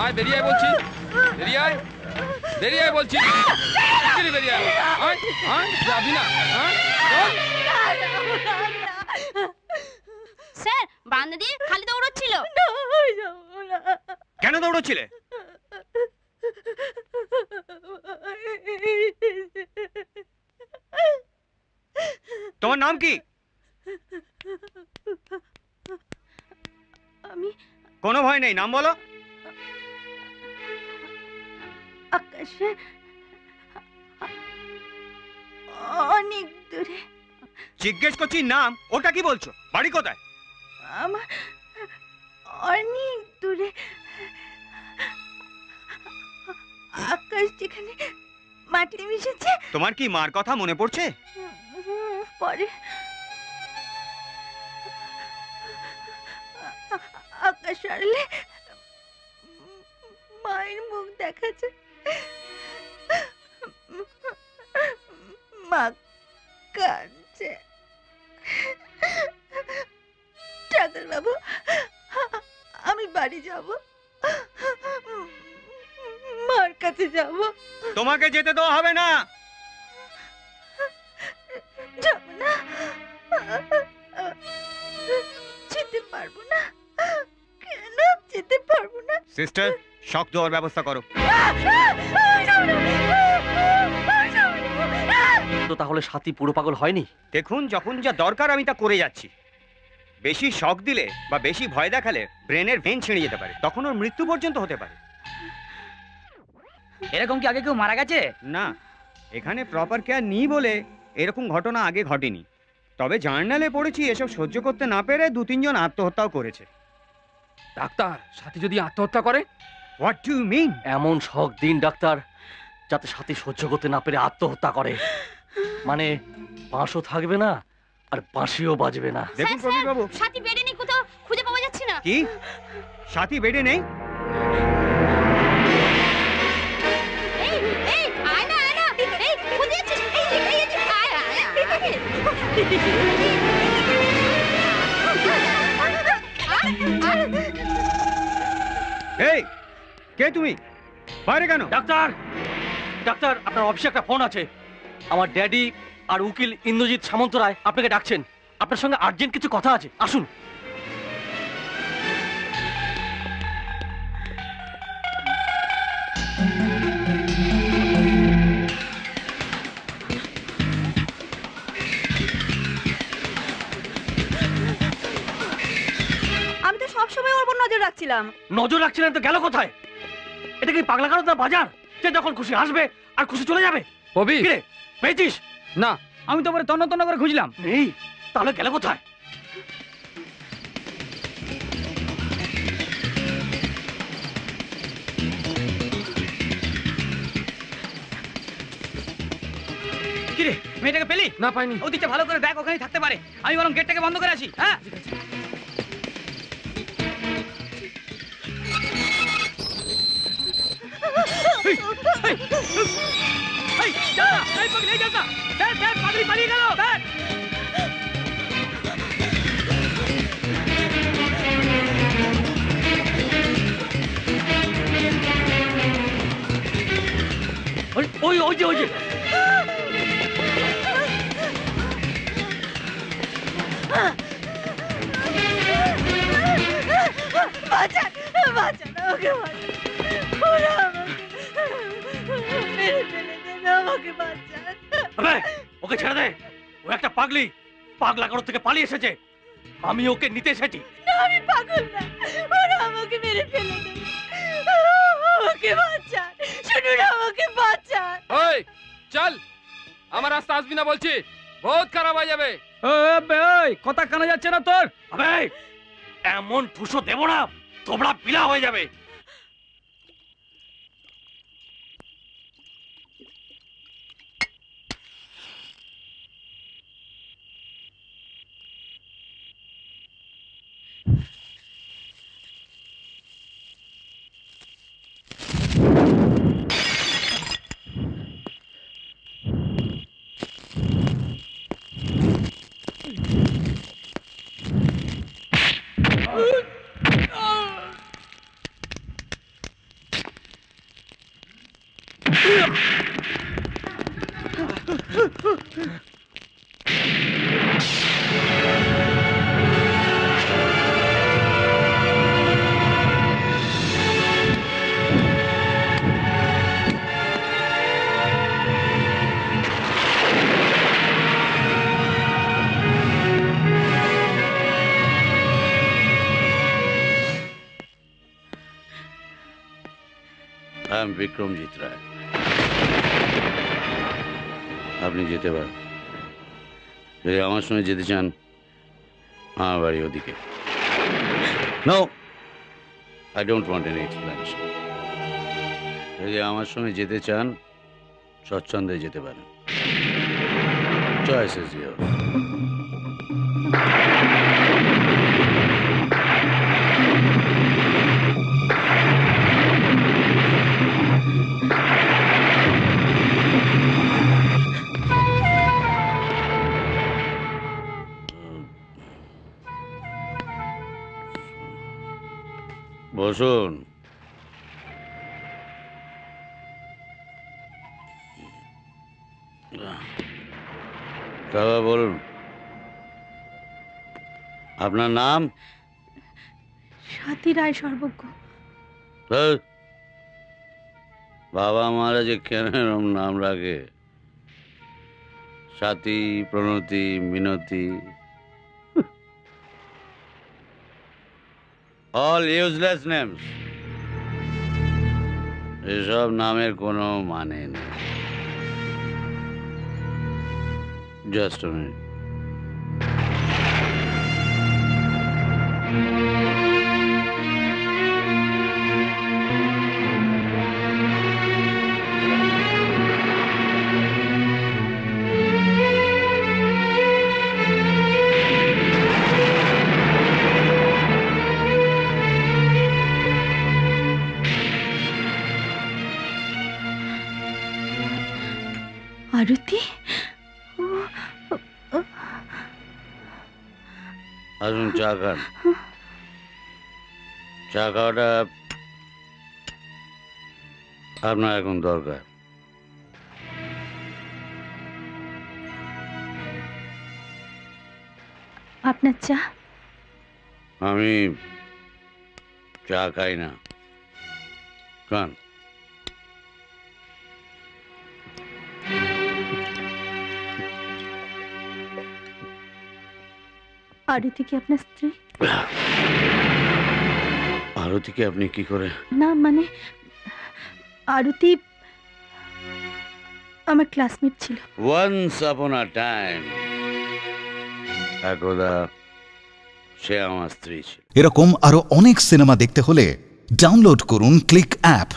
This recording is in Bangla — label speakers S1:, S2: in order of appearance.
S1: আয় বেরিয়ে আয় বলছি, বেরিয়ে আয়, বেরিয়ে আয় বলছি, বেরিয়ে আয়, যাবি না?
S2: স্যার বারান্দা দিয়ে খালি দৌড়চ্ছিল।
S3: কেন দৌড়চ্ছিলে? তোমার নাম কি?
S2: আমি
S3: কোনো ভয় নেই, নাম বলো।
S2: আকাশে অনেক দূরে।
S3: জিজ্ঞেস করছি নাম, ওটা কি বলছো? বাড়ি কোথায়?
S2: আমার অনেক দূরে, আকাশ যেখানে মাটি মিশেছে।
S3: তোমার কি মার কথা মনে পড়ছে?
S2: পরে আকাশ হারলে মায়ের মুখ দেখাচ্ছে, মা কাঁদছে। ডাক্তার বাবু, আমি বাড়ি যাব, মার কাছে যাব।
S3: তোমাকে যেতে দেওয়া হবে না।
S2: যাব না, যেতে পারবো না। কেন যেতে পারবো না?
S3: সিস্টার, শক দেওয়ার ব্যবস্থা করো।
S4: তো তাহলে সাথী পুরো পাগল হয়নি?
S3: দেখুন, যখন যা দরকার আমি তা করে যাচ্ছি। বেশি শক দিলে বা বেশি ভয় দেখালে ব্রেনের ভেন ছিঁড়ে যেতে পারে, তখন ওর মৃত্যু পর্যন্ত হতে পারে।
S5: এরকম কি আগে কেউ মারা গেছে?
S3: না, এখানে প্রপার কেয়ার নেই বলে এরকম ঘটনা আগে ঘটেনি। তবে জার্নালে পড়েছি এসব সহ্য করতে না পেরে 2-3 জন আত্মহত্যাও করেছে।
S1: ডাক্তার, সাথী যদি আত্মহত্যা করে?
S3: What do you mean?
S4: এমন শক দিন ডাক্তার যাতে সাথী সহ্য করতে না পেরে আত্মহত্যা করে। মানে বাঁশও থাকবে না আর বাঁশিও বাজবে না।
S3: দেখুন প্রবীর বাবু,
S2: সাথী বেডে নেই, কোথাও খুঁজে পাওয়া যাচ্ছে না।
S3: কি সাথী বেডে নেই?
S2: এই এই আয় না, আয় না, এই খুঁজে যাচ্ছিস? এই আয় আয় আয়।
S3: এই কে তুমি? বাইরে কেন?
S4: ডাক্তার, ডাক্তার আপনার অফিসে একটা ফোন আছে। আমার ড্যাডি আর উকিল ইন্দ্রজিৎ সামন্তরায় আপনাকে ডাকছেন। আপনার সঙ্গে আর্জেন্ট কিছু কথা আছে, আসুন।
S2: আমি তো সবসময় ওর উপর নজর রাখছিলাম।
S4: নজর রাখছিলেন তো গেল কোথায়? এটা কি পাগলা কারো বাজার যে যখন খুশি আসবে আর খুশি চলে যাবে?
S1: কবি
S4: কিরে, পেয়েছিস?
S1: না,
S5: আমি তো পরে তন্ন তন্ন করে খুঁজলাম।
S4: নেই, তাহলে গেল কোথায়?
S5: কিরে, মেয়েটাকে পেলি?
S1: না, পাইনি।
S5: ওদিকটা ভালো করে দেখ, ওখানেই থাকতে পারে। আমি বরং গেটটাকে বন্ধ করে আসি। হ্যাঁ, পালিয়ে গেল।
S4: ওই ওই যে ওই যে
S2: বাঁচান, বাঁচান আমাকে, ওরা আমাকে মেরে ফেলে দেন, আমাকে বাঁচান।
S4: আবে, ওকে ছেড়ে দে। ও একটা পাগলি, পাগলা ঘর থেকে পালিয়ে এসেছে। আমি ওকে নিতে এসেছি।
S2: না, আমি পাগল না, ওরা আমাকে মেরে ফেলে দেন, আমাকে বাঁচান, শুনুন, আমাকে বাঁচান।
S1: ওই চল, আমার রাস্তা আসবি না বলছি, বহুত খারাপ হয়ে যাবে।
S5: ওই কথা কানা যাচ্ছে না তোর?
S4: আবে, এমন ঠুসো দেব না তোমরা পিলা হয়ে যাবে।
S6: আমি বিক্রমজিৎ রায়। আপনি যেতে পারেন, যদি আমার সঙ্গে যেতে চান। আমার বাড়ি ওদিকে। No, I don't want any explanation. যদি আমার সঙ্গে যেতে চান, স্বচ্ছন্দে যেতে পারেন। Choice is yours. বসুন। দাদা বলুন, আপনার নাম?
S2: স্বাতী রায় সর্বজ্ঞ।
S6: বাবা মারা যে কেন এরম নাম রাখে? Swati, Pranati, Minati, all useless names. এসব নামের কোনো মানে নেই। Just a minute.
S2: আরতি?
S6: আসুন, চা খান। চা খাওয়াটা আপনার এখন দরকার।
S2: আপনার চা?
S6: আমি চা খাই না। খান।
S2: আরতি কি আপনার স্ত্রী?
S6: আরতিকে আপনি কি করে?
S2: না মানে আরতি আমার ক্লাসমেট ছিল।
S6: ওয়ান্স আপন আ টাইম একদা সে আমার স্ত্রী ছিল।
S7: এরকম আরো অনেক সিনেমা দেখতে হলে ডাউনলোড করুন ক্লিক অ্যাপ।